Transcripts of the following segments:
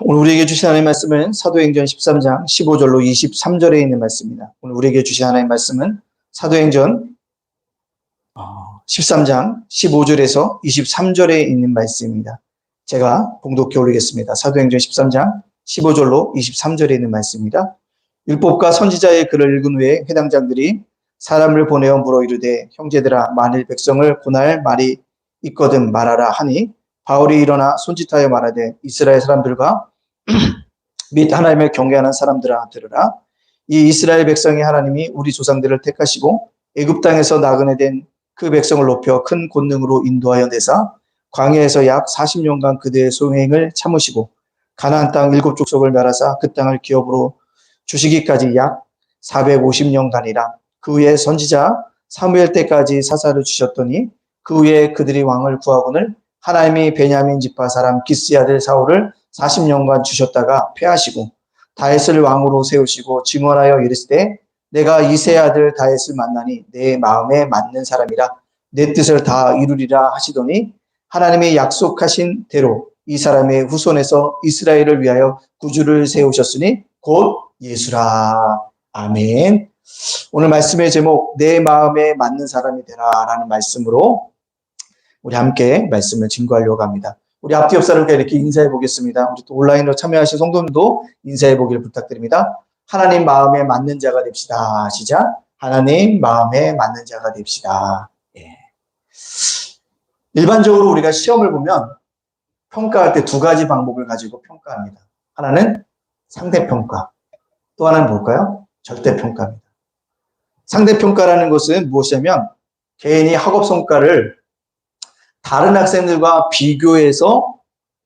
오늘 우리에게 주신 하나님의 말씀은 사도행전 13장 15절로 23절에 있는 말씀입니다. 오늘 우리에게 주신 하나님의 말씀은 사도행전 13장 15절에서 23절에 있는 말씀입니다. 제가 봉독해 올리겠습니다. 사도행전 13장 15절로 23절에 있는 말씀입니다. 율법과 선지자의 글을 읽은 후에 회당장들이 사람을 보내어 물어 이르되, 형제들아, 만일 백성을 고날 말이 있거든 말하라 하니, 바울이 일어나 손짓하여 말하되, 이스라엘 사람들과 및 하나님을 경외하는 사람들아 들으라. 이 이스라엘 백성이 하나님이 우리 조상들을 택하시고 애굽 땅에서 나그네 된 그 백성을 높여 큰 권능으로 인도하여 내사 광야에서 약 40년간 그들의 소행을 참으시고 가나안 땅 7족속을 멸하사 그 땅을 기업으로 주시기까지 약 450년간이라. 그 후에 선지자 사무엘 때까지 사사를 주셨더니 그 후에 그들이 왕을 구하거늘 하나님이 베냐민 지파 사람 기스의 아들 사울을 40년간 주셨다가 패하시고 다윗을 왕으로 세우시고 증언하여 이르시되, 내가 이새의 아들 다윗을 만나니 내 마음에 맞는 사람이라 내 뜻을 다 이루리라 하시더니, 하나님이 약속하신 대로 이 사람의 후손에서 이스라엘을 위하여 구주를 세우셨으니 곧 예수라. 아멘. 오늘 말씀의 제목, 내 마음에 맞는 사람이 되라 라는 말씀으로 우리 함께 말씀을 증거하려고 합니다. 우리 앞뒤 옆 사람과 이렇게 인사해 보겠습니다. 우리 또 온라인으로 참여하신 성도님도 인사해 보기를 부탁드립니다. 하나님 마음에 맞는 자가 됩시다. 시작. 하나님 마음에 맞는 자가 됩시다. 예. 일반적으로 우리가 시험을 보면 평가할 때 두 가지 방법을 가지고 평가합니다. 하나는 상대평가, 또 하나는 뭘까요? 절대평가입니다. 상대평가라는 것은 무엇이냐면, 개인이 학업 성과를 다른 학생들과 비교해서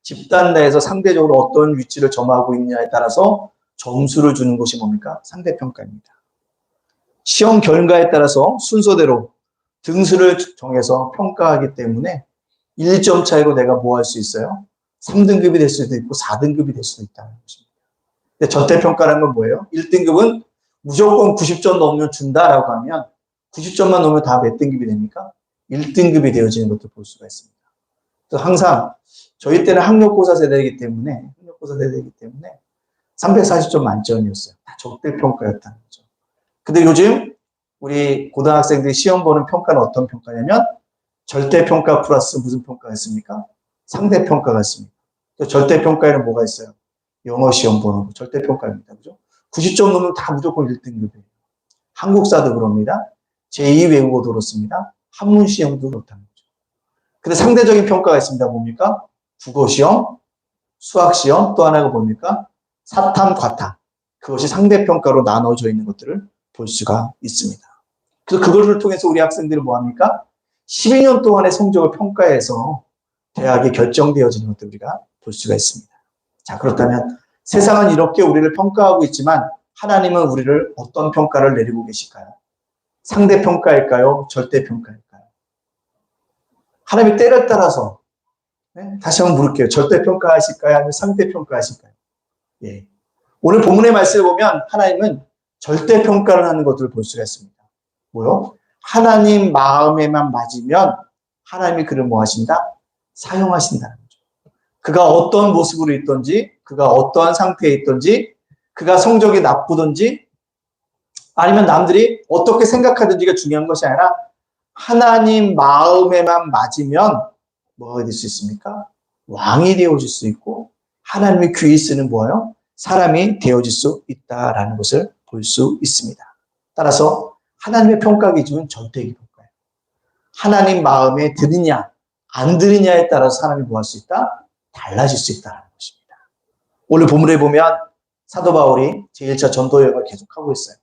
집단 내에서 상대적으로 어떤 위치를 점하고 있느냐에 따라서 점수를 주는 것이 뭡니까? 상대평가입니다. 시험 결과에 따라서 순서대로 등수를 정해서 평가하기 때문에 1점 차이로 내가 뭐 할 수 있어요? 3등급이 될 수도 있고 4등급이 될 수도 있다는 것입니다. 근데 절대평가라는 건 뭐예요? 1등급은 무조건 90점 넘으면 준다라고 하면 90점만 넘으면 다 몇 등급이 됩니까? 1등급이 되어지는 것도 볼 수가 있습니다. 그래서 항상 저희 때는 학력고사 세대이기 때문에 340점 만점이었어요. 다 절대평가였다는 거죠. 근데 요즘 우리 고등학생들이 시험 보는 평가는 어떤 평가냐면, 절대평가 플러스 무슨 평가가 있습니까? 상대평가가 있습니다. 절대평가에는 뭐가 있어요? 영어 시험 보는 거 절대평가입니다. 그죠? 90점 넘으면 다 무조건 1등급이에요. 한국사도 그럽니다. 제2 외국어도 그렇습니다. 한문 시험도 그렇다는 거죠. 근데 상대적인 평가가 있습니다. 뭡니까? 국어 시험, 수학 시험, 또 하나가 뭡니까? 사탐, 과탐. 그것이 상대평가로 나눠져 있는 것들을 볼 수가 있습니다. 그래서 그것을 통해서 우리 학생들은 뭐합니까? 12년 동안의 성적을 평가해서 대학이 결정되어지는 것들을 우리가 볼 수가 있습니다. 자, 그렇다면 세상은 이렇게 우리를 평가하고 있지만 하나님은 우리를 어떤 평가를 내리고 계실까요? 상대평가일까요? 절대평가일까요? 하나님의 때를 따라서, 다시 한번 물을게요. 절대평가하실까요? 아니면 상대평가하실까요? 예. 오늘 본문의 말씀을 보면 하나님은 절대평가를 하는 것들을 볼 수가 있습니다. 뭐요? 하나님 마음에만 맞으면 하나님이 그를 뭐 하신다? 사용하신다는 거죠. 그가 어떤 모습으로 있든지, 그가 어떠한 상태에 있든지, 그가 성적이 나쁘든지, 아니면 남들이 어떻게 생각하든지가 중요한 것이 아니라 하나님 마음에만 맞으면 뭐가 될 수 있습니까? 왕이 되어질 수 있고 하나님의 귀에 쓰는 뭐예요? 사람이 되어질 수 있다라는 것을 볼 수 있습니다. 따라서 하나님의 평가 기준은 절대평가예요. 하나님 마음에 드느냐 안 드느냐에 따라서 사람이 뭐 할 수 있다? 달라질 수 있다는 것입니다. 오늘 본문에 보면 사도 바울이 제1차 전도 여행을 계속하고 있어요.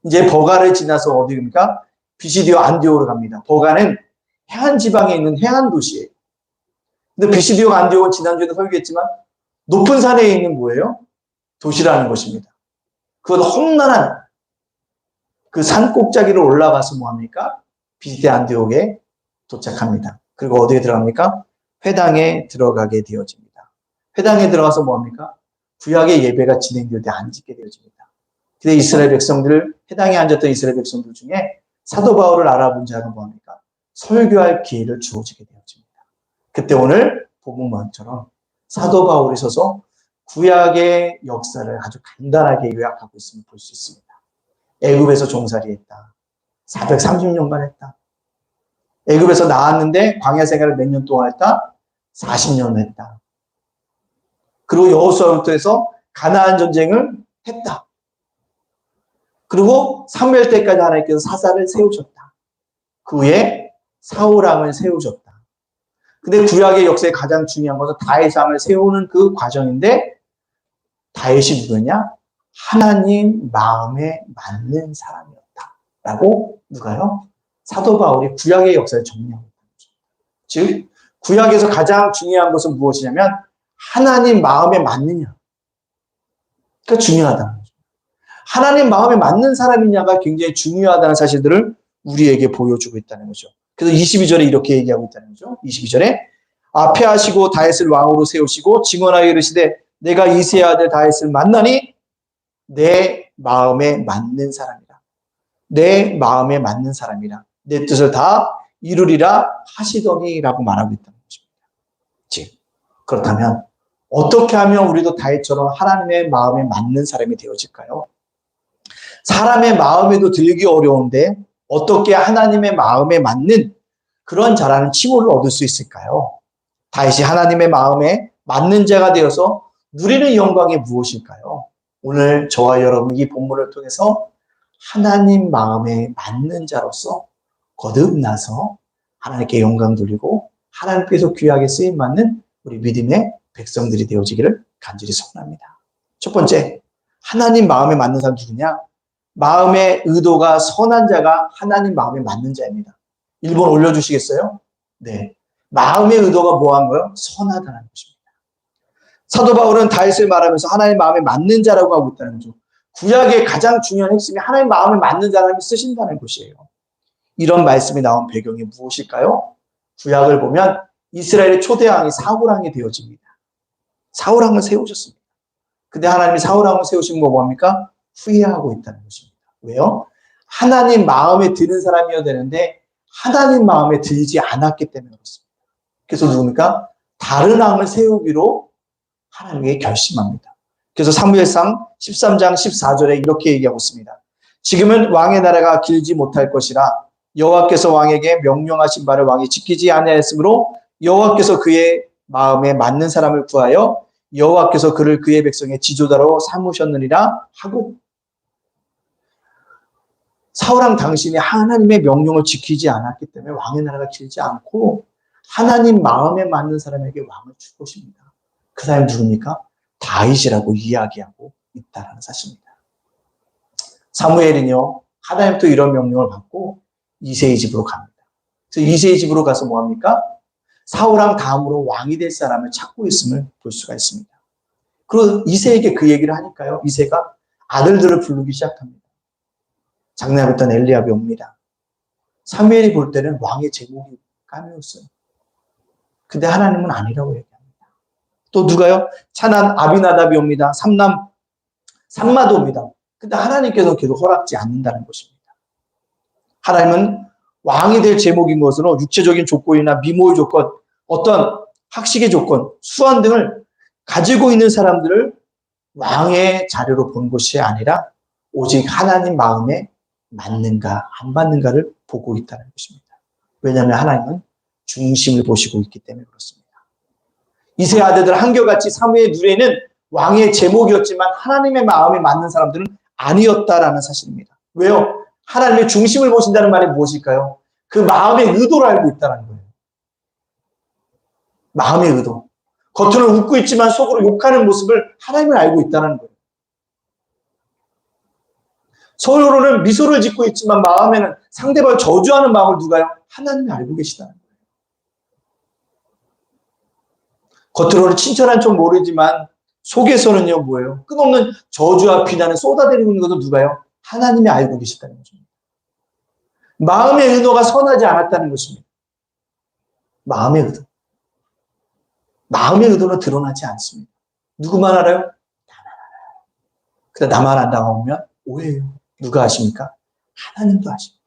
이제 버가를 지나서 어디입니까? 비시디오 안디오로 갑니다. 버가는 해안 지방에 있는 해안 도시예요. 근데 비시디오 안디오는 지난주에도 설교했지만 높은 산에 있는 뭐예요? 도시라는 것입니다. 그건 험난한 그 산 꼭자기를 올라가서 뭐합니까? 비시디오 안디오에 도착합니다. 그리고 어디에 들어갑니까? 회당에 들어가게 되어집니다. 회당에 들어가서 뭐합니까? 구약의 예배가 진행될 때 앉게 되어집니다. 근데 이스라엘 백성들, 회당에 앉았던 이스라엘 백성들 중에 사도 바울을 알아본 자가 뭐합니까? 설교할 기회를 주어지게 되어집니다. 그때 오늘 본문처럼 사도 바울이 서서 구약의 역사를 아주 간단하게 요약하고 있으면 볼 수 있습니다. 애굽에서 종살이했다. 430년간 했다. 애굽에서 나왔는데 광야 생활을 몇 년 동안 했다? 40년 했다. 그리고 여호수아부터 해서 가나안 전쟁을 했다. 그리고 사무엘 때까지 하나님께서 사사를 세우셨다. 그 후에 사울왕을 세우셨다. 근데 구약의 역사에 가장 중요한 것은 다윗 왕을 세우는 그 과정인데 다윗이 누구냐? 하나님 마음에 맞는 사람이었다라고 누가요? 사도 바울이 구약의 역사를 정리하고 있다는 거죠. 즉 구약에서 가장 중요한 것은 무엇이냐면 하나님 마음에 맞느냐. 그러니까 중요하다는 거죠. 하나님 마음에 맞는 사람이냐가 굉장히 중요하다는 사실들을 우리에게 보여주고 있다는 거죠. 그래서 22절에 이렇게 얘기하고 있다는 거죠. 22절에 앞에 하시고 다윗을 왕으로 세우시고 증언하여 이르시되 내가 이새의 아들 다윗을 만나니 내 마음에 맞는 사람이라. 내 마음에 맞는 사람이라. 내 뜻을 다 이루리라 하시더니라고 말하고 있다는 것입니다. 즉 그렇다면 어떻게 하면 우리도 다윗처럼 하나님의 마음에 맞는 사람이 되어질까요? 사람의 마음에도 들기 어려운데 어떻게 하나님의 마음에 맞는 그런 자라는 칭호를 얻을 수 있을까요? 다윗이 하나님의 마음에 맞는 자가 되어서 누리는 영광이 무엇일까요? 오늘 저와 여러분 이 본문을 통해서 하나님 마음에 맞는 자로서 거듭나서 하나님께 영광 돌리고 하나님께서 귀하게 쓰임받는 우리 믿음의 백성들이 되어지기를 간절히 소원합니다. 첫 번째, 하나님 마음에 맞는 사람 누구냐? 마음의 의도가 선한 자가 하나님 마음에 맞는 자입니다. 1번 올려주시겠어요? 네. 마음의 의도가 뭐한 거예요? 선하다는 것입니다. 사도 바울은 다윗을 말하면서 하나님 마음에 맞는 자라고 하고 있다는 거죠. 구약의 가장 중요한 핵심이 하나님 마음에 맞는 사람이 쓰신다는 것이에요. 이런 말씀이 나온 배경이 무엇일까요? 구약을 보면 이스라엘의 초대왕이 사울왕이 되어집니다. 사울왕을 세우셨습니다. 근데 하나님이 사울왕을 세우신 거 뭡니까? 후회하고 있다는 것입니다. 왜요? 하나님 마음에 드는 사람이어야 되는데 하나님 마음에 들지 않았기 때문에 그렇습니다. 그래서 누굽니까? 다른 왕을 세우기로 하나님에게 결심합니다. 그래서 사무엘상 13장 14절에 이렇게 얘기하고 있습니다. 지금은 왕의 나라가 길지 못할 것이라 여호와께서 왕에게 명령하신 바를 왕이 지키지 아니하였으므로 여호와께서 그의 마음에 맞는 사람을 구하여 여호와께서 그를 그의 백성의 지도자로 삼으셨느니라 하고, 사울왕 당신이 하나님의 명령을 지키지 않았기 때문에 왕의 나라가 길지 않고 하나님 마음에 맞는 사람에게 왕을 줄 것입니다. 그 사람이 누굽니까? 다윗이라고 이야기하고 있다는 사실입니다. 사무엘은요, 하나님부터 이런 명령을 받고 이새의 집으로 갑니다. 그래서 이새의 집으로 가서 뭐합니까? 사울왕 다음으로 왕이 될 사람을 찾고 있음을 볼 수가 있습니다. 그리고 이새에게 그 얘기를 하니까요, 이새가 아들들을 부르기 시작합니다. 장남했던 엘리압이 옵니다. 사무엘이 볼 때는 왕의 제목이 까매었어요. 근데 하나님은 아니라고 얘기합니다. 또 누가요? 차난 아비나답이 옵니다. 삼마도 옵니다. 근데 하나님께서 계속 허락지 않는다는 것입니다. 하나님은 왕이 될 제목인 것으로 육체적인 조건이나 미모의 조건, 어떤 학식의 조건, 수완 등을 가지고 있는 사람들을 왕의 자료로 본 것이 아니라 오직 하나님 마음에 맞는가 안 맞는가를 보고 있다는 것입니다. 왜냐하면 하나님은 중심을 보시고 있기 때문에 그렇습니다. 이새 아들들 한결같이 사무엘 눈에는 왕의 제목이었지만 하나님의 마음에 맞는 사람들은 아니었다라는 사실입니다. 왜요? 하나님의 중심을 보신다는 말이 무엇일까요? 그 마음의 의도를 알고 있다는 거예요. 마음의 의도. 겉으로는 웃고 있지만 속으로 욕하는 모습을 하나님은 알고 있다는 거예요. 서로는 미소를 짓고 있지만 마음에는 상대방을 저주하는 마음을 누가요? 하나님이 알고 계시다는 거예요. 겉으로는 친절한 척 모르지만 속에서는요, 뭐예요? 끝없는 저주와 비난을 쏟아내리고 있는 것도 누가요? 하나님이 알고 계시다는 거죠. 마음의 의도가 선하지 않았다는 것입니다. 마음의 의도. 마음의 의도는 드러나지 않습니다. 누구만 알아요? 나만 알아요. 근데 나만 안다고 하면 오해예요. 누가 아십니까? 하나님도 아십니다.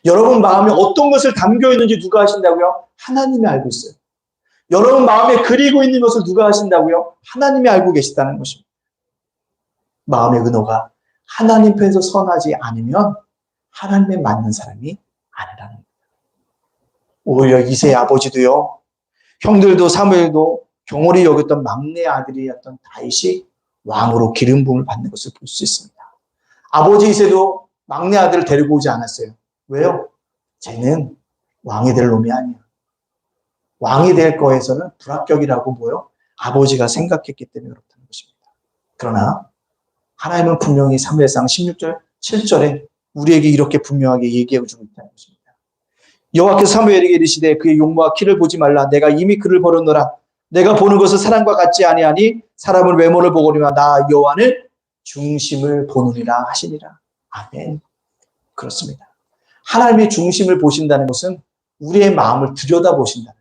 여러분 마음에 어떤 것을 담겨 있는지 누가 아신다고요? 하나님이 알고 있어요. 여러분 마음에 그리고 있는 것을 누가 하신다고요? 하나님이 알고 계시다는 것입니다. 마음의 의도가 하나님 편에서 선하지 않으면 하나님에 맞는 사람이 아니라는 거예요. 오히려 이새의 아버지도요, 형들도 사무엘도 경홀히 여겼던 막내 아들이었던 다윗이 왕으로 기름 부음을 받는 것을 볼 수 있습니다. 아버지 이새도 막내 아들을 데리고 오지 않았어요. 왜요? 쟤는 왕이 될 놈이 아니야. 왕이 될 거에서는 불합격이라고 뭐요? 아버지가 생각했기 때문에 그렇다는 것입니다. 그러나 하나님은 분명히 사무엘상 16절, 7절에 우리에게 이렇게 분명하게 얘기해 주고 있다는 것입니다. 여호와께서 사무엘에게 이르시되 그의 용모와 키를 보지 말라. 내가 이미 그를 버렸노라. 내가 보는 것은 사람과 같지 아니하니 사람은 외모를 보거니와 나 여호와는 중심을 보느니라 하시니라. 아멘. 그렇습니다. 하나님의 중심을 보신다는 것은 우리의 마음을 들여다보신다는 거예요.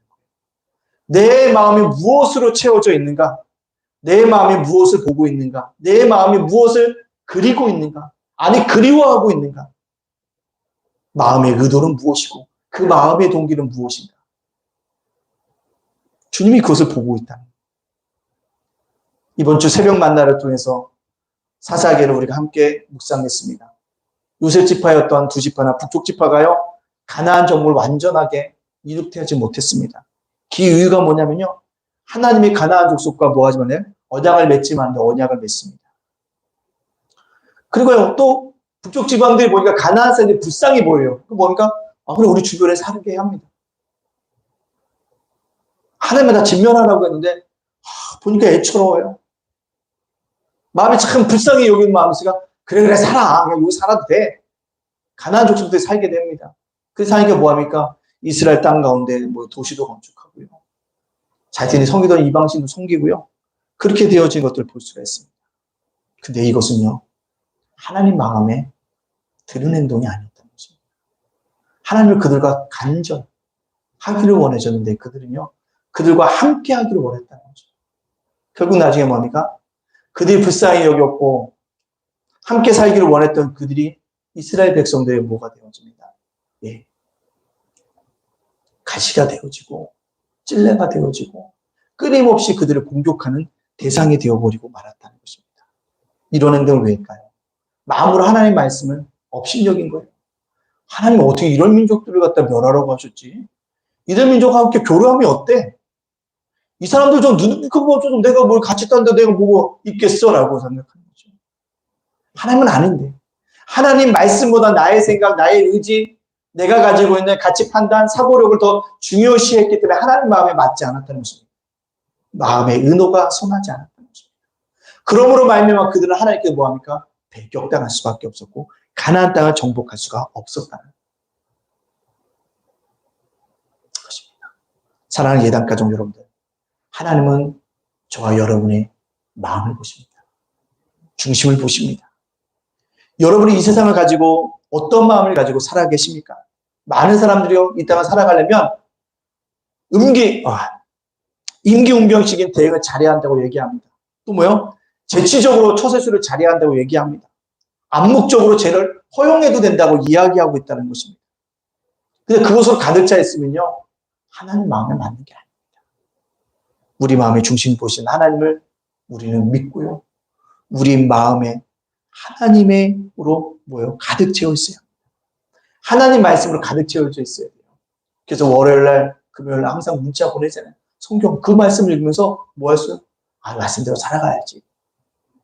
내 마음이 무엇으로 채워져 있는가? 내 마음이 무엇을 보고 있는가? 내 마음이 무엇을 그리고 있는가? 아니 그리워하고 있는가? 마음의 의도는 무엇이고 그 마음의 동기는 무엇인가? 주님이 그것을 보고 있다는 거예요. 이번 주 새벽 만나를 통해서 사사계를 우리가 함께 묵상했습니다. 요셉 지파였던 두 지파나 북쪽 지파가요, 가나안 정복을 완전하게 이룩하지 못했습니다. 그 이유가 뭐냐면요, 하나님이 가나안 족속과 뭐 하지만 언약을 맺지만 언약을 맺습니다. 그리고요, 또 북쪽 지방들이 보니까 가나안 사람들이 불쌍히 보여요. 그 뭡니까? 그래 우리 주변에 살게 합니다. 하나님은 다 진면하라고 했는데 보니까 애처로워요. 마음이 참 불쌍히 여기는 마음이 있으니까 그래 살아. 그냥 여기 살아도 돼. 가나안 족속들이 살게 됩니다. 그래서 하니까 뭐합니까? 이스라엘 땅 가운데 뭐 도시도 건축하고요. 자신이 섬기던 이방신도 섬기고요. 그렇게 되어진 것들을 볼 수가 있습니다. 근데 이것은요, 하나님 마음에 드는 행동이 아니었다는 것입니다. 하나님을 그들과 간절하기를 원해줬는데 그들은요, 그들과 함께 하기를 원했다는 거죠. 결국 나중에 뭡니까? 그들이 불쌍히 여겼고 함께 살기를 원했던 그들이 이스라엘 백성들의 뭐가 되어집니다. 예. 가시가 되어지고 찔레가 되어지고 끊임없이 그들을 공격하는 대상이 되어버리고 말았다는 것입니다. 이런 행동을 왜 할까요? 마음으로 하나님의 말씀은 업신여긴 거예요. 하나님 어떻게 이런 민족들을 갖다 멸하라고 하셨지? 이런 민족과 함께 교류하면 어때? 이 사람들 좀 그거 좀 내가 뭘 같이 딴데 내가 보고 있겠어라고 생각하는 거죠. 하나님은 아닌데. 하나님 말씀보다 나의 생각, 나의 의지, 내가 가지고 있는 가치 판단, 사고력을 더 중요시했기 때문에 하나님 마음에 맞지 않았다는 것입니다. 마음의 의도가 선하지 않았다는 것입니다. 그러므로 말미암아 그들은 하나님께 뭐합니까? 배격당할 수밖에 없었고 가나안 땅을 정복할 수가 없었다는 것입니다. 사랑하는 예단가족 여러분들, 하나님은 저와 여러분의 마음을 보십니다. 중심을 보십니다. 여러분이 이 세상을 가지고 어떤 마음을 가지고 살아 계십니까? 많은 사람들이요, 이 땅을 살아가려면 임기응변식인 대응을 잘해야 한다고 얘기합니다. 또 뭐요? 재치적으로 처세술을 잘해야 한다고 얘기합니다. 암묵적으로 죄를 허용해도 된다고 이야기하고 있다는 것입니다. 근데 그것으로 가득 차 있으면요, 하나님 마음에 맞는 게 아닙니다. 우리 마음의 중심 보신 하나님을 우리는 믿고요, 우리 마음에 하나님으로 가득 채워 있어요. 하나님 말씀으로 가득 채워져 있어야 돼요. 그래서 월요일날, 금요일날 항상 문자 보내잖아요. 성경 그 말씀을 읽으면서 뭐 했어요? 말씀대로 살아가야지.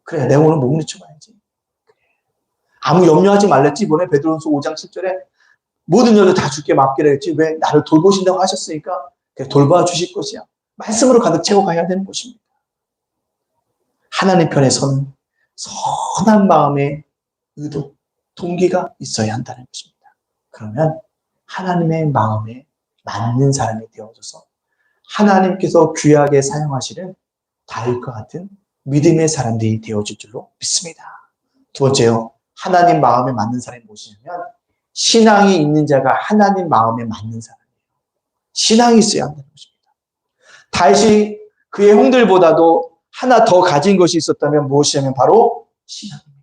그래, 내가 오늘 목 늦춰봐야지. 아무 염려하지 말랬지. 이번에 베드로전서 5장 7절에 모든 여자 다 주께 맡기라 했지. 왜? 나를 돌보신다고 하셨으니까 돌봐 주실 것이야. 말씀으로 가득 채워가야 되는 것입니다. 하나님 편에 서는 선한 마음의 의도, 동기가 있어야 한다는 것입니다. 그러면 하나님의 마음에 맞는 사람이 되어져서 하나님께서 귀하게 사용하시는 다윗과 같은 믿음의 사람들이 되어질 줄로 믿습니다. 두 번째요, 하나님 마음에 맞는 사람이 무엇이냐면 신앙이 있는 자가 하나님 마음에 맞는 사람이에요. 신앙이 있어야 한다는 것입니다. 다윗이 그의 형들보다도 하나 더 가진 것이 있었다면 무엇이냐면 바로 신앙입니다.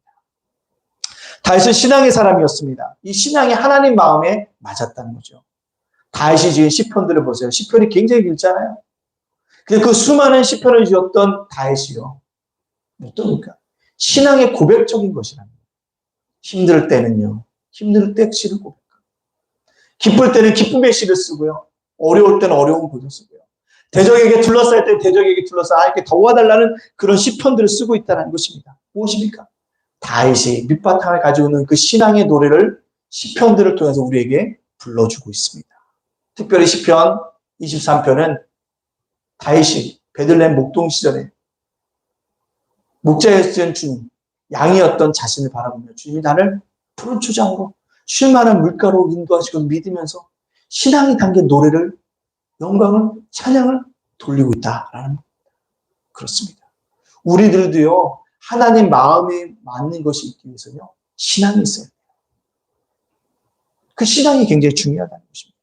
다윗은 신앙의 사람이었습니다. 이 신앙이 하나님 마음에 맞았다는 거죠. 다윗이 지은 시편들을 보세요. 시편이 굉장히 길잖아요. 근데 그 수많은 시편을 지었던 다윗이요. 어떠니까? 신앙의 고백적인 것이랍니다. 힘들 때는요. 힘들 때 시를 고백하고, 기쁠 때는 기쁨의 시를 쓰고요. 어려울 때는 어려운 고백을 쓰고요. 대적에게 둘러싸일 때 대적에게 둘러싸 이렇게 도와달라는 그런 시편들을 쓰고 있다는 것입니다. 무엇입니까? 다윗이 밑바탕을 가지고 있는 그 신앙의 노래를 시편들을 통해서 우리에게 불러주고 있습니다. 특별히 시편 23편은 다윗이 베들레헴 목동 시절에 목자였던 주님, 양이었던 자신을 바라보며 주님이 나를 푸른 초장으로 쉴만한 물가로 인도하시고 믿으면서 신앙이 담긴 노래를, 영광을, 찬양을 돌리고 있다라는 그렇습니다. 우리들도요, 하나님 마음에 맞는 것이 있기 위해서요, 신앙이 있어야 돼요. 그 신앙이 굉장히 중요하다는 것입니다.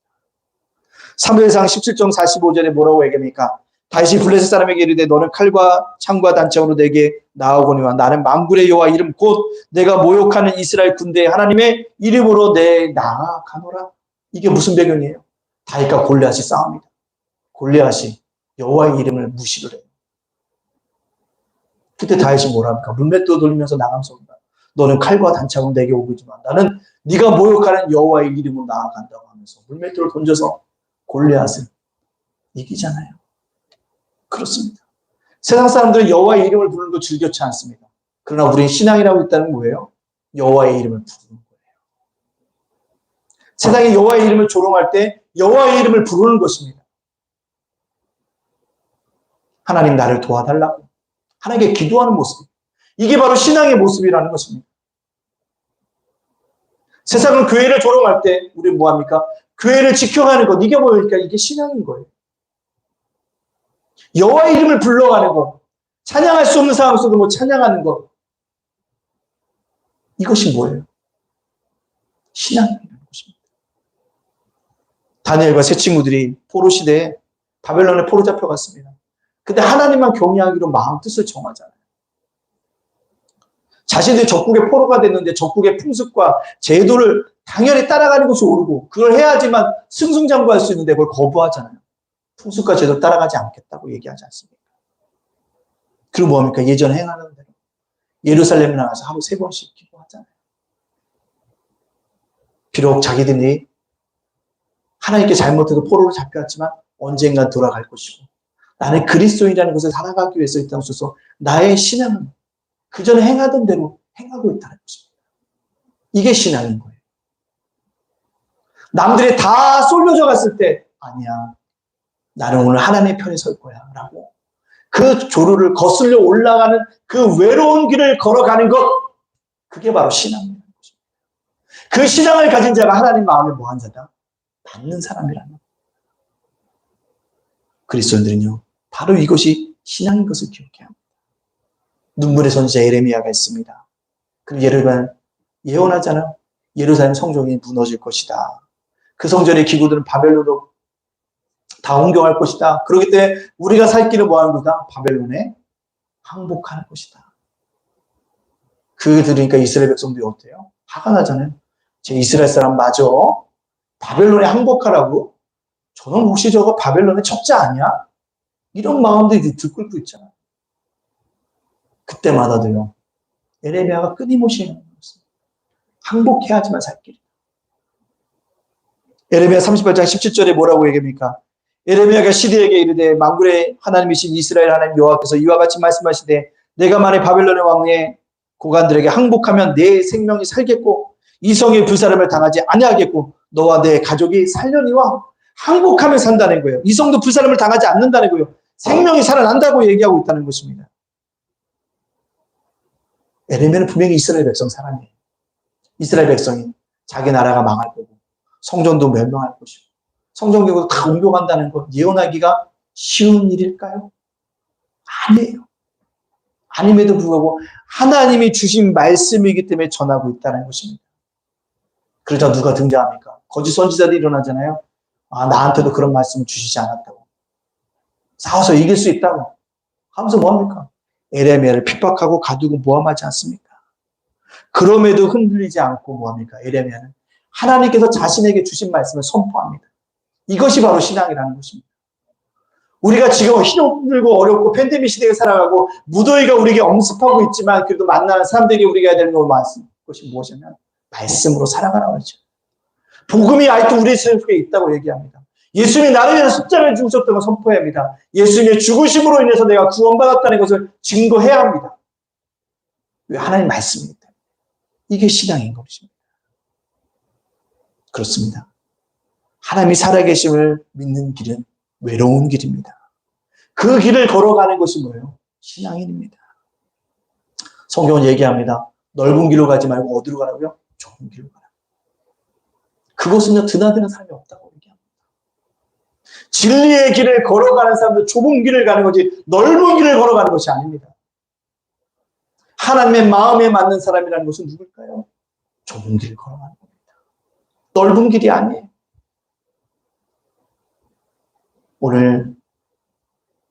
사무엘상 17장 45절에 뭐라고 얘기합니까? 다시 블레셋 사람에게 이르되 너는 칼과 창과 단창으로 내게 나아오거니와 나는 만군의 여호와 이름 곧 내가 모욕하는 이스라엘 군대의 하나님의 이름으로 내 나아가노라. 이게 무슨 배경이에요? 다윗과 골리앗이 싸웁니다. 골리앗이 여호와의 이름을 무시를 해요. 그때 다윗이 뭐라 합니까? 물맷돌 돌리면서 나가면서 너는 칼과 단창으로 내게 오지만 나는 네가 모욕하는 여호와의 이름으로 나아간다고 하면서 물맷돌을 던져서 골리앗을 이기잖아요. 그렇습니다. 세상 사람들은 여호와의 이름을 부르는 거 즐겨치 않습니다. 그러나 우리는 신앙이라고 있다는 뭐예요? 여호와의 이름을 부르는 거예요. 세상에 여호와의 이름을 조롱할 때 여호와의 이름을 부르는 것입니다. 하나님 나를 도와달라고 하나님께 기도하는 모습, 이게 바로 신앙의 모습이라는 것입니다. 세상은 교회를 조롱할 때 우리는 뭐합니까? 교회를 지켜가는 것, 이게 뭐니까 이게 신앙인 거예요. 여호와의 이름을 불러가는 것, 찬양할 수 없는 상황 속에서 뭐 찬양하는 것, 이것이 뭐예요? 신앙이라는 것입니다. 다니엘과 세 친구들이 포로 시대에 바벨론에 포로 잡혀갔습니다. 근데 하나님만 경외하기로 마음 뜻을 정하잖아요. 자신들이 적국의 포로가 됐는데 적국의 풍습과 제도를 당연히 따라가는 것이 옳고 그걸 해야지만 승승장구할 수 있는데 그걸 거부하잖아요. 풍습과 제도를 따라가지 않겠다고 얘기하지 않습니까? 그리고 뭐합니까? 예전에 행하는 대로 예루살렘에 나가서 하루 3번씩 기도하잖아요. 비록 자기들이 하나님께 잘못해도 포로로 잡혀왔지만 언젠간 돌아갈 것이고 나는 그리스도인이라는 것을 살아가기 위해서 이 땅에 있어서 나의 신앙은 그 전에 행하던 대로 행하고 있다는 것입니다. 이게 신앙인 거예요. 남들이 다 쏠려져 갔을 때 아니야. 나는 오늘 하나님의 편에 설 거야. 라고 그 조루를 거슬려 올라가는 그 외로운 길을 걸어가는 것, 그게 바로 신앙이라는 것입니다. 그 신앙을 가진 자가 하나님 마음에 뭐한 자다? 맞는 사람이라는 거예요. 그리스도인들은요, 바로 이것이 신앙인 것을 기억해야 합니다. 눈물의 선지자 예레미야가 있습니다. 그 예언하잖아요. 예루살렘 성전이 무너질 것이다. 그 성전의 기구들은 바벨론으로 다 옮겨갈 것이다. 그렇기 때문에 우리가 살 길은 뭐 하는 거다? 바벨론에 항복하는 것이다. 그 들으니까 이스라엘 백성들이 어때요? 화가 나잖아요. 제 이스라엘 사람 맞아. 바벨론에 항복하라고? 저는 혹시 저거 바벨론의 첩자 아니야? 이런 마음들이 들끓고 있잖아요. 그때마다도요. 예레미야가 끊임없이 하는 것입니다. 항복해야지만 살 길이다. 예레미야 38장 17절에 뭐라고 얘기합니까? 예레미야가 시드에게 이르되 만군의 하나님이신 이스라엘 하나님 여호와께서 이와 같이 말씀하시되 내가 만일 바벨론의 왕의 고관들에게 항복하면 내 생명이 살겠고 이 성의 불사름을 당하지 아니하겠고 너와 내 가족이 살려니와 항복하면 산다는 거예요. 이 성도 불사름을 당하지 않는다는 거예요. 생명이 살아난다고 얘기하고 있다는 것입니다. 예레미야는 분명히 이스라엘 백성 사람이에요. 이스라엘 백성이 자기 나라가 망할 거고 성전도 멸망할 것이고 성전교회도 다 옮겨간다는 것 예언하기가 쉬운 일일까요? 아니에요. 아님에도 불구하고 하나님이 주신 말씀이기 때문에 전하고 있다는 것입니다. 그러자 누가 등장합니까? 거짓 선지자들이 일어나잖아요. 아, 나한테도 그런 말씀을 주시지 않았다고. 싸워서 이길 수 있다고 하면서 뭐합니까? 예레미야를 핍박하고 가두고 모함하지 않습니까? 그럼에도 흔들리지 않고 뭐합니까? 예레미야는 하나님께서 자신에게 주신 말씀을 선포합니다. 이것이 바로 신앙이라는 것입니다. 우리가 지금 힘들고 어렵고 팬데믹 시대에 살아가고 무더위가 우리에게 엄습하고 있지만 그래도 만나는 사람들이 우리가 해야 되는 것이 무엇이냐면 말씀으로 살아가라고 하죠. 복음이 아직도 우리 속에 있다고 얘기합니다. 예수님이 나를 위해서 십자가를 죽으셨다는 걸 선포해야 합니다. 예수님의 죽으심으로 인해서 내가 구원받았다는 것을 증거해야 합니다. 왜? 하나님 말씀이기 때문에. 이게 신앙인 것입니다. 그렇습니다. 하나님이 살아계심을 믿는 길은 외로운 길입니다. 그 길을 걸어가는 것이 뭐예요? 신앙인입니다. 성경은 얘기합니다. 넓은 길로 가지 말고 어디로 가라고요? 좁은 길로 가라. 그것은요, 드나드는 사람이 없다고 얘기합니다. 진리의 길을 걸어가는 사람들 좁은 길을 가는 거지 넓은 길을 걸어가는 것이 아닙니다. 하나님의 마음에 맞는 사람이라는 것은 누굴까요? 좁은 길을 걸어가는 겁니다. 넓은 길이 아니에요. 오늘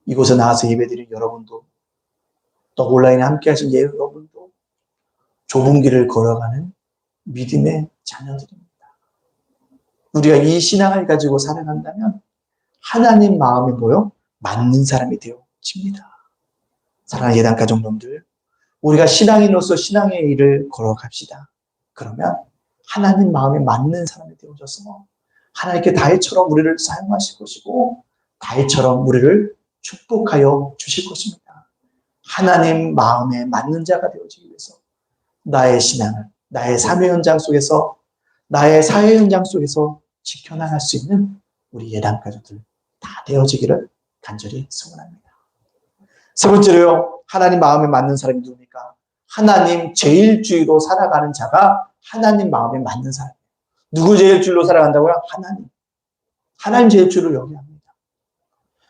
이곳에 나와서 예배드린 여러분도 또 온라인에 함께 하신 여러분도 좁은 길을 걸어가는 믿음의 자녀들입니다. 우리가 이 신앙을 가지고 살아간다면 하나님 마음에 뭐요? 맞는 사람이 되어집니다. 사랑하는 예단 가족놈들, 우리가 신앙인으로서 신앙의 일을 걸어갑시다. 그러면 하나님 마음에 맞는 사람이 되어져서 하나님께 다윗처럼 우리를 사용하실 것이고 다윗처럼 우리를 축복하여 주실 것입니다. 하나님 마음에 맞는 자가 되어지기 위해서 나의 신앙을 나의 삶의 현장 속에서 나의 사회 현장 속에서 지켜나갈 수 있는 우리 예단 가족들 다 되어지기를 간절히 소원합니다. 세 번째로요, 하나님 마음에 맞는 사람이 누굽니까? 하나님 제일주의로 살아가는 자가 하나님 마음에 맞는 사람이에요. 누구 제일주의로 살아간다고요? 하나님 제일주의로 여겨야 합니다.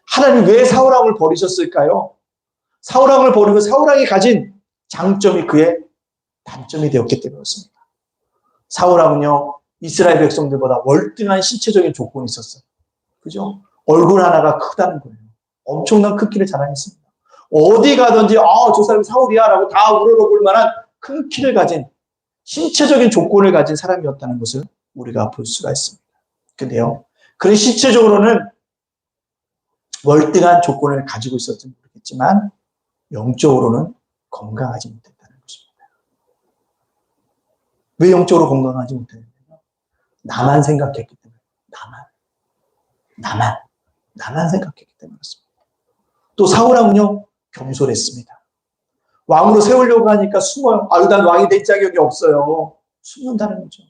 하나님 왜 사울왕을 버리셨을까요? 사울왕을 버리고 사울왕이 가진 장점이 그의 단점이 되었기 때문에 그렇습니다. 사울왕은요, 이스라엘 백성들보다 월등한 신체적인 조건이 있었어요. 그죠? 얼굴 하나가 크다는 거예요. 엄청난 크기를 자랑했습니다. 어디 가든지 저 사람이 사울이야 라고 다 우러러볼 만한 큰 키를 가진 신체적인 조건을 가진 사람이었다는 것을 우리가 볼 수가 있습니다. 근데요, 그런 신체적으로는 월등한 조건을 가지고 있었는지 모르겠지만 영적으로는 건강하지 못했다는 것입니다. 왜 영적으로 건강하지 못했냐면 나만 생각했기 때문에 나만 생각했기 때문에 그렇습니다. 또 사울왕은요, 겸손했습니다. 왕으로 세우려고 하니까 숨어요. 난 왕이 될 자격이 없어요. 숨는다는 거죠.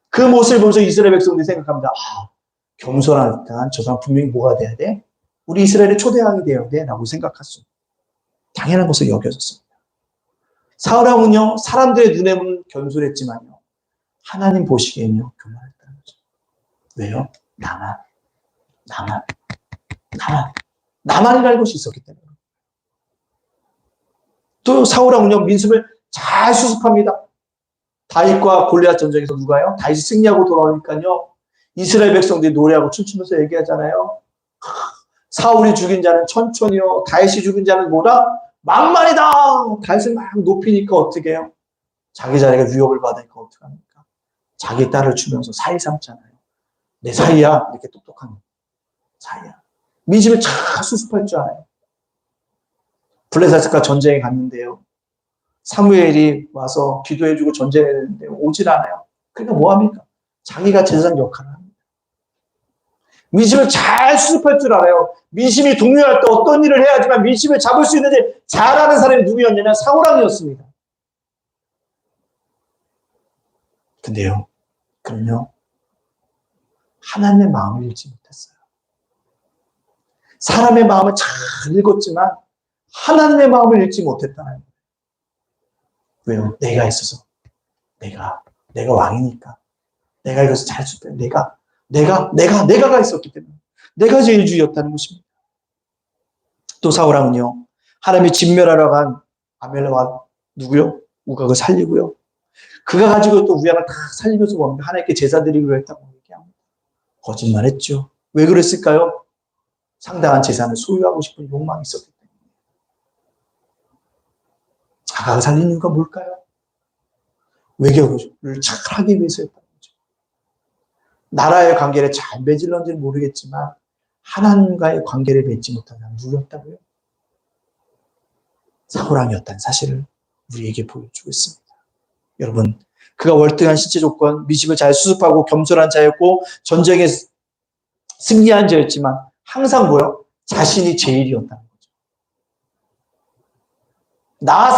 그 모습을 보면서 이스라엘 백성들이 생각합니다. 겸손하니까 저 사람 분명히 뭐가 돼야 돼? 우리 이스라엘의 초대왕이 되어야 돼 라고 생각했어요. 당연한 것을 여겨졌습니다. 사울왕은요, 사람들의 눈에는 겸손했지만요, 하나님 보시기에는요, 교만했다는 거죠. 왜요? 나만이라는 것이 있었기 때문에. 또 사울왕은요, 민심을 잘 수습합니다. 다윗과 골리앗 전쟁에서 누가요? 다윗이 승리하고 돌아오니까요, 이스라엘 백성들이 노래하고 춤추면서 얘기하잖아요. 사울이 죽인 자는 천천히요, 다윗이 죽인 자는 뭐다? 만만이다. 다윗을 막 높이니까 어떻게 해요? 자기 자리가 위협을 받으니까 어떻게 합니까? 자기 딸을 주면서 사이 삼잖아요. 내 사이야. 이렇게 똑똑한 사이야. 민심을 잘 수습할 줄 알아요. 블레셋과 전쟁에 갔는데요, 사무엘이 와서 기도해주고 전쟁해야 되는데 오질 않아요. 그러니까 뭐합니까? 자기가 제사장 역할을 합니다. 민심을 잘 수습할 줄 알아요. 민심이 동요할 때 어떤 일을 해야지만 민심을 잡을 수 있는지 잘하는 사람이 누구였냐면 사울왕이었습니다. 근데요, 그럼요, 하나님의 마음을 읽지 못했어요. 사람의 마음을 잘 읽었지만 하나님의 마음을 읽지 못했다는 거예요. 왜요? 내가 있어서. 내가 왕이니까. 내가 이것을 잘 수습해. 내가가 있었기 때문에. 내가 제일주의였다는 것입니다. 또 사울왕은요, 하나님이 진멸하러 간 아멜렉과 누구요? 우각을 살리고요. 그가 가지고 또 우양을 다 살리면서 뭡니까? 하나님께 제사 드리기로 했다고 얘기합니다. 거짓말했죠. 왜 그랬을까요? 상당한 재산을 소유하고 싶은 욕망이 있었기 때문에. 아각을 살리는 이유가 뭘까요? 외교를 잘하기 위해서였다는 거죠. 나라의 관계를 잘 맺을런지는 모르겠지만 하나님과의 관계를 맺지 못한 사람 누구였다고요? 사울왕이었다는 사실을 우리에게 보여주고 있습니다. 여러분, 그가 월등한 신체 조건, 미식을 잘 수습하고 겸손한 자였고 전쟁에 승리한 자였지만 항상 뭐요? 자신이 제일이었다는 거죠. 나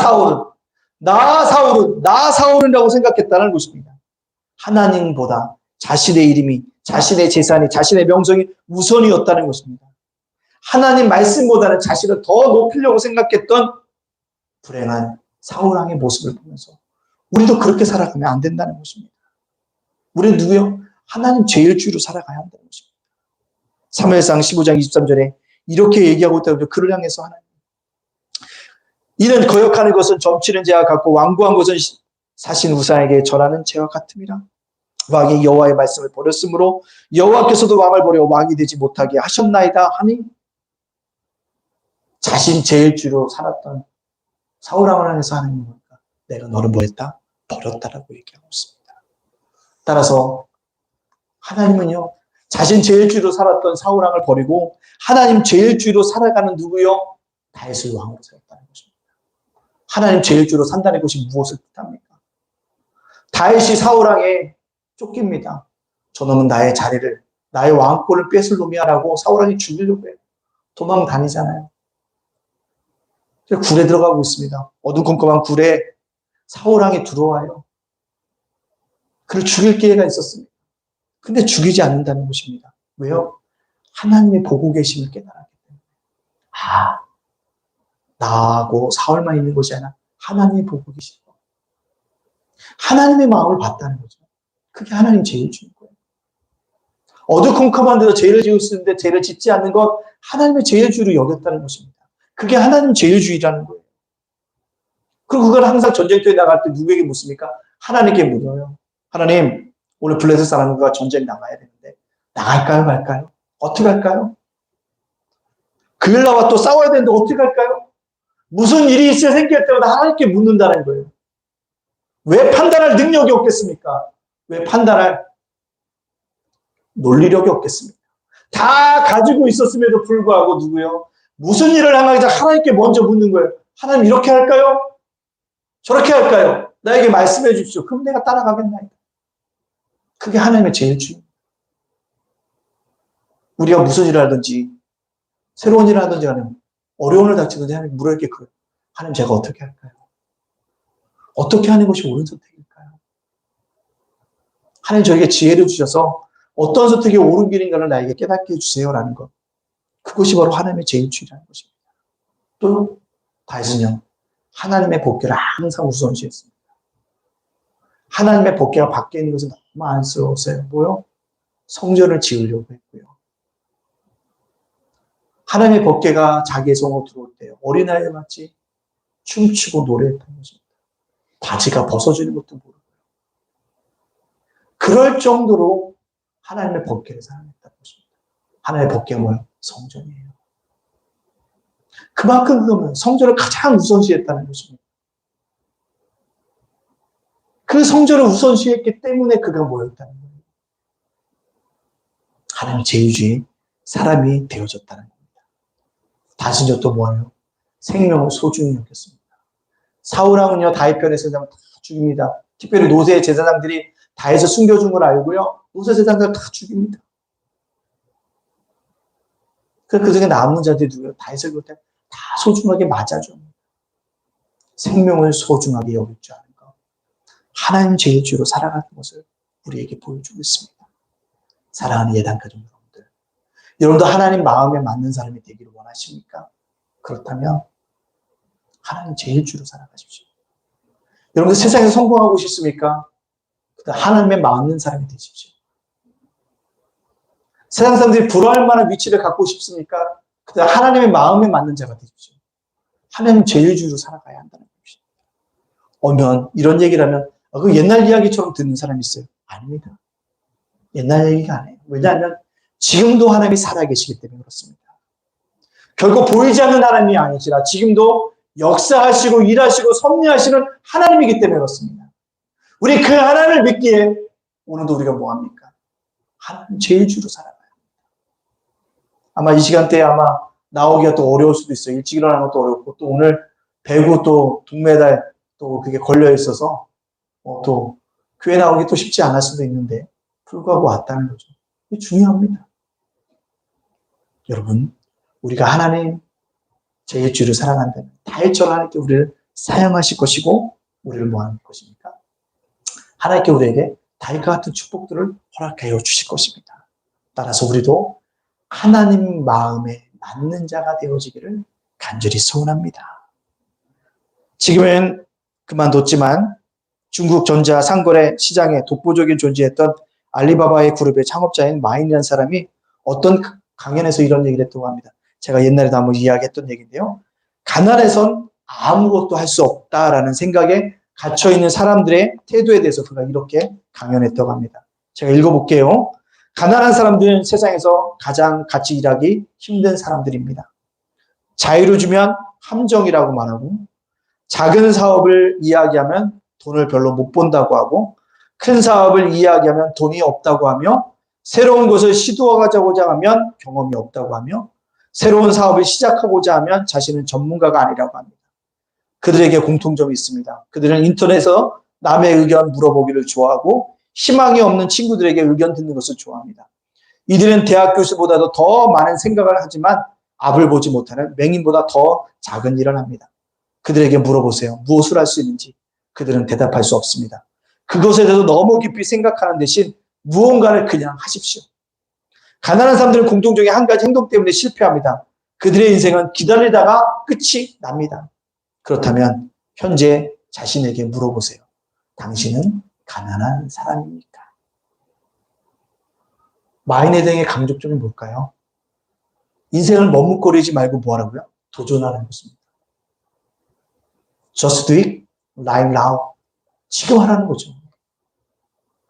사울은이라고 생각했다는 것입니다. 하나님보다 자신의 이름이, 자신의 재산이, 자신의 명성이 우선이었다는 것입니다. 하나님 말씀보다는 자신을 더 높이려고 생각했던 불행한 사울왕의 모습을 보면서 우리도 그렇게 살아가면 안 된다는 것입니다. 우리는 누구요? 하나님 제일주의로 살아가야 한다는 것입니다. 사무엘상 15장 23절에 이렇게 얘기하고 있다고 그를 향해서 하나님, 이는 거역하는 것은 점치는 죄와 같고 완고한 것은 사신 우상에게 절하는 죄와 같음이라. 왕이 여호와의 말씀을 버렸으므로 여호와께서도 왕을 버려 왕이 되지 못하게 하셨나이다 하니, 자신 제일주의로 살았던 사울왕을 향해서 하나님은 뭘까? 내가 너를 뭐했다? 버렸다라고 얘기하고 있습니다. 따라서 하나님은요, 자신 제일주의로 살았던 사울왕을 버리고 하나님 제일주의로 살아가는 누구요? 다윗을 왕으로 세웠다는 것입니다. 하나님 제일주의로 산다는 것이 무엇을 뜻합니까? 다윗이 사울왕에 쫓깁니다. 저놈은 나의 자리를, 나의 왕권을 뺏을 놈이야라고 사울왕이 죽이려고 해요. 도망 다니잖아요. 굴에 들어가고 있습니다. 어두컴컴한 굴에 사울왕이 들어와요. 그를 죽일 기회가 있었습니다. 근데 죽이지 않는다는 것입니다. 왜요? 하나님의 보고 계심을 깨달았기 때문에. 나하고 사울만 있는 것이 아니라 하나님이 보고 계시고 하나님의 마음을 봤다는 거죠. 그게 하나님 제일주의인 거예요. 어두컴컴한 데서 죄를 지을 수 있는데 죄를 짓지 않는 것, 하나님의 제일주의로 여겼다는 것입니다. 그게 하나님 제일주의라는 거예요. 그리고 그걸 항상 전쟁터에 나갈 때 누구에게 묻습니까? 하나님께 묻어요. 하나님, 오늘 블레셋 사람과 전쟁 나가야 되는데 나갈까요, 말까요? 어떻게 할까요? 그일라와 또 싸워야 되는데 어떻게 할까요? 무슨 일이 생길 때마다 하나님께 묻는다는 거예요. 왜 판단할 능력이 없겠습니까? 왜 판단할 논리력이 없겠습니까? 다 가지고 있었음에도 불구하고 누구요? 무슨 일을 하나 하나님께 먼저 묻는 거예요. 하나님 이렇게 할까요? 저렇게 할까요? 나에게 말씀해 주십시오. 그럼 내가 따라가겠나이다. 그게 하나님의 제일주의입니다. 우리가 무슨 일을 하든지 새로운 일을 하든지 하면 어려운 일을 닥치든지 하나님 물을 게 그래요. 하나님 제가 어떻게 할까요? 어떻게 하는 것이 옳은 선택일까요? 하나님 저에게 지혜를 주셔서 어떤 선택이 옳은 길인가를 나에게 깨닫게 해주세요라는 것. 그것이 바로 하나님의 제일주의라는 것입니다. 또 다윗은요, 하나님의 복귀를 항상 우선시했습니다. 하나님의 복귀가 밖에 있는 것은 너무 안쓰러웠어요. 뭐요? 성전을 지으려고 했고요. 하나님의 복귀가 자기의 성으로 들어올 때 어린아이와 같이 춤추고 노래했던 것입니다. 바지가 벗어지는 것도 모르고요. 그럴 정도로 하나님의 복귀를 사랑했다는 것입니다. 하나님의 복귀가 뭐예요? 성전이에요. 그만큼 그러면 성전을 가장 우선시했다는 것입니다. 그 성전을 우선시했기 때문에 그가 뭐였다는 거예요? 하나님 제일주의 사람이 되어졌다는 겁니다. 다시요 또 뭐예요? 생명을 소중히 여겼습니다. 사울왕은요 다윗 편에서 다 죽입니다. 특별히 노새 제사장들이 다윗을 숨겨준 걸 알고요 노새 제사장들 다 죽입니다. 그 중에 남은 자들이 누구예요? 다윗을 그때 다 소중하게 맞아줘. 생명을 소중하게 여길 줄 아는 것. 하나님 제일주의로 살아가는 것을 우리에게 보여주고 있습니다. 사랑하는 예단가족 여러분들. 여러분도 하나님 마음에 맞는 사람이 되기를 원하십니까? 그렇다면 하나님 제일주의로 살아가십시오. 여러분들 세상에서 성공하고 싶습니까? 하나님의 맞는 사람이 되십시오. 세상 사람들이 부러워할 만한 위치를 갖고 싶습니까? 하나님의 마음에 맞는 자가 되십시오. 하나님 제일주의로 살아가야 한다는 것입니다. 오면 이런 얘기를 하면 그 옛날 이야기처럼 듣는 사람이 있어요. 아닙니다. 옛날 얘기가 아니에요. 왜냐하면 지금도 하나님이 살아계시기 때문에 그렇습니다. 결코 보이지 않는 하나님이 아니시라 지금도 역사하시고 일하시고 섭리하시는 하나님이기 때문에 그렇습니다. 우리 그 하나님을 믿기에 오늘도 우리가 뭐합니까? 하나님 제일주의로 살아가요. 아마 이 시간대에 아마 나오기가 또 어려울 수도 있어요. 일찍 일어나는 것도 어렵고, 또 오늘 배구 또 동메달 또 그게 걸려 있어서 또 교회 나오기 또 쉽지 않을 수도 있는데 불구하고 왔다는 거죠. 이게 중요합니다. 여러분, 우리가 하나님 제 주를 사랑한다면 다일처럼 하나님께 우리를 사용하실 것이고, 우리를 뭐 하는 것입니까? 하나님께 우리에게 다윗과 같은 축복들을 허락하여 주실 것입니다. 따라서 우리도 하나님 마음에 맞는 자가 되어지기를 간절히 소원합니다. 지금은 그만뒀지만 중국 전자 상거래 시장에 독보적인 존재했던 알리바바의 그룹의 창업자인 마인이라는 사람이 어떤 강연에서 이런 얘기를 했다고 합니다. 제가 옛날에도 한번 이야기했던 얘기인데요. 가난해선 아무것도 할 수 없다라는 생각에 갇혀있는 사람들의 태도에 대해서 그가 이렇게 강연했다고 합니다. 제가 읽어볼게요. 가난한 사람들은 세상에서 가장 같이 일하기 힘든 사람들입니다. 자유를 주면 함정이라고 말하고, 작은 사업을 이야기하면 돈을 별로 못 번다고 하고, 큰 사업을 이야기하면 돈이 없다고 하며, 새로운 것을 시도하고자 하면 경험이 없다고 하며, 새로운 사업을 시작하고자 하면 자신은 전문가가 아니라고 합니다. 그들에게 공통점이 있습니다. 그들은 인터넷에서 남의 의견 물어보기를 좋아하고, 희망이 없는 친구들에게 의견 듣는 것을 좋아합니다. 이들은 대학 교수보다도 더 많은 생각을 하지만 앞을 보지 못하는 맹인보다 더 작은 일을 합니다. 그들에게 물어보세요. 무엇을 할 수 있는지. 그들은 대답할 수 없습니다. 그것에 대해서 너무 깊이 생각하는 대신 무언가를 그냥 하십시오. 가난한 사람들은 공통적인 한 가지 행동 때문에 실패합니다. 그들의 인생은 기다리다가 끝이 납니다. 그렇다면 현재 자신에게 물어보세요. 당신은 가난한 사람입니까? 마인에 대해 강조점이 뭘까요? 인생을 머뭇거리지 말고 뭐 하라고요? 도전하는 것입니다. Just do it right now. 지금 하라는 거죠.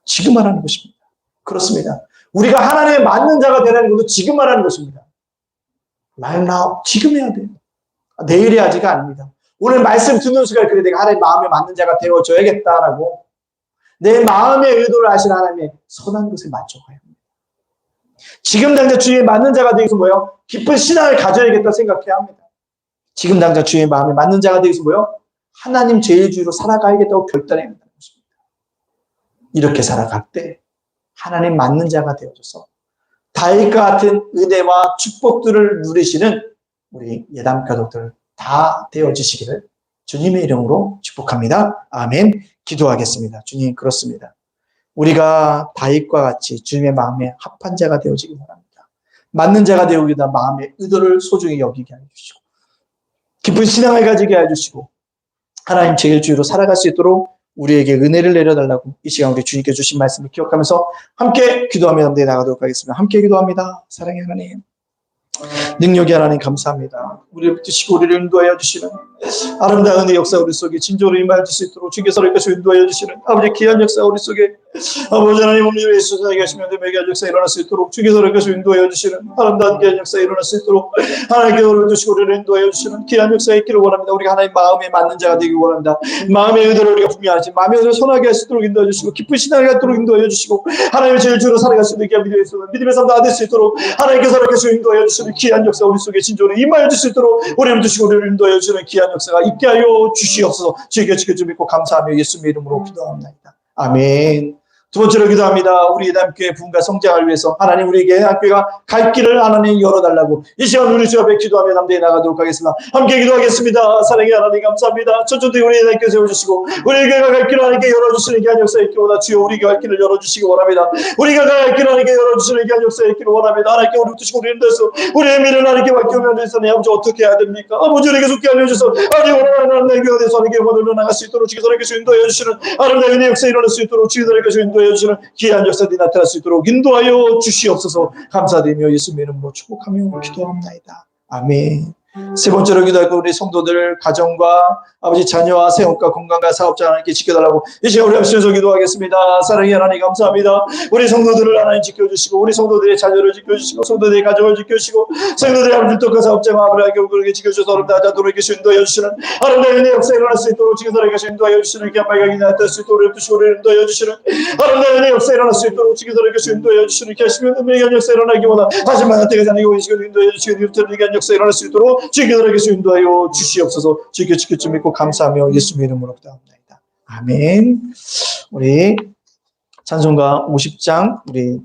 지금 하라는 것입니다. 그렇습니다. 우리가 하나님에 맞는 자가 되라는 것도 지금 하라는 것입니다. right now. 지금 해야 돼요. 내일 해야지가 아닙니다. 오늘 말씀 듣는 순간 그래 내가 하나님 마음에 맞는 자가 되어줘야겠다라고 내 마음의 의도를 아시는 하나님의 선한 것에 맞춰가야 합니다. 지금 당장 주님의 맞는 자가 되기 위해서 뭐요? 깊은 신앙을 가져야겠다 생각해야 합니다. 지금 당장 주님의 마음에 맞는 자가 되기 위해서 뭐요? 하나님 제일주의로 살아가야겠다고 결단해야 한다는 것입니다. 이렇게 살아갈 때 하나님 맞는 자가 되어져서 다윗과 같은 은혜와 축복들을 누리시는 우리 예담 가족들 다 되어지시기를 주님의 이름으로 축복합니다. 아멘. 기도하겠습니다. 주님, 그렇습니다. 우리가 다윗과 같이 주님의 마음에 합한 자가 되어지기 바랍니다. 맞는 자가 되어지기 위해 마음의 의도를 소중히 여기게 해주시고 깊은 신앙을 가지게 해주시고 하나님 제일주의로 살아갈 수 있도록 우리에게 은혜를 내려달라고 이 시간 우리 주님께 주신 말씀을 기억하면서 함께 기도하며 남대에 나가도록 하겠습니다. 함께 기도합니다. 사랑의 하나님, 능력의 하나님 감사합니다. 우리를 붙드시고 우리를 인도하여 주시는 아름다운 은혜 역사 우리 속에 진정으로 임하여 줄 수 있도록 주께서 이것을 인도하여 주시는 아버지 귀한 역사 우리 속에 아버지 하나님 오늘 예수 살게 하시면 매개한 역사 일어날 수 있도록 주께서 이것을 인도하여 주시는 아름다운 귀한 역사 일어날 수 있도록 하나님께 오늘 주시고 우리를 인도하여 주시는 귀한 역사 있기를 원합니다. 우리가 하나님 마음에 맞는 자가 되기 원합니다. 마음의 의도를 우리가 분명하지 마음의 의도를 선하게 할 수 있도록 인도하여 주시고 깊은 신앙을 갖도록 인도하여 주시고 하나님의 제일주로 살아갈 수 있게 믿음의 삶 다 될 수 있도록 하나님께서 이렇게 인도하여 주시는 귀한 역사 우리 속에 진정으로 임하여 줄 수 있도록 우리를 주시고 우리를 인도하여 주시는 귀한 역사가 있게 하여 주시옵소서. 주님께 지켜주 믿고 감사하며 예수님의 이름으로 기도합니다. 아멘. 두 번째로 기도합니다. 우리 예담교회 부흥과 성장을 위해서 하나님 우리에게 예담교회가 갈 길을 하나님 열어달라고 이 시간 우리 주 앞에 기도하며 남대에 나가도록 하겠습니다. 함께 기도하겠습니다. 사랑의 하나님 감사합니다. 천천히 우리 예담교회 세워주시고 우리에게 갈 길을 하나님께 열어주시는 귀한 역사 있기를 원합니다. 주여 우리에게 갈 길을 열어주시기 원합니다. 우리가 갈 길을 하나님께 열어주시는 귀한 역사 있기를 원합니다. 하나님께 우리 붙으시고 우리를 인도해서 우리의 미래를 하나님께 맡기오면 되서 내 아버지 어떻게 해야 됩니까? 아버지 우리에게 속게 알려주셔서 아버지 원하는 하나님의 교회에 대해서 하나님께 원으로 나갈 수 있도록 주께서 하나님께서 인도하여 주시는 아름다운 은혜 역사 일어날 수 있도록 주께서 하나님께서 인도하여 주시는 귀한 역사들이 나타날 수 있도록 인도하여 주시옵소서. 감사드리며 예수님의 이름으로 축복하며 기도합니다. 아멘. 세 번째로 기도할 거 우리 성도들 가정과 아버지 자녀와 세움과 건강과 사업자 하나님께 지켜달라고 이 시간 우리 합심해서 기도하겠습니다. 사랑의 하나님 감사합니다. 우리 성도들을 하나님 지켜주시고 우리 성도들의 자녀를 지켜주시고 성도들의 가정을 지켜주시고 성도들의 아버지 똑같은 사업자와 아브라함 그렇게 지켜주셔서 아름다운 이렇게 인도하여 주시는 아름다운 은혜의 역사에 일어날 수 있도록 지켜서에게 인도하여 주시는 귀한 발각이 나타날 수 있도록 우리를 인도하여 주시는 아름다운 은혜의 역사에 일어날 수 있도록 지켜서에게 인도하여 주시는 귀하시면 은혜의 역사에 일어나기 원하 하지만 때가 자니고 계시고 인도하여 주시고 유턴의 역사에 일어날 수 있도록 지켜서에게 인도하여 주시옵소서. 지켜 줄 믿고 감사하며 예수님의 이름으로 기도합니다. 아멘. 우리 찬송가 50장 우리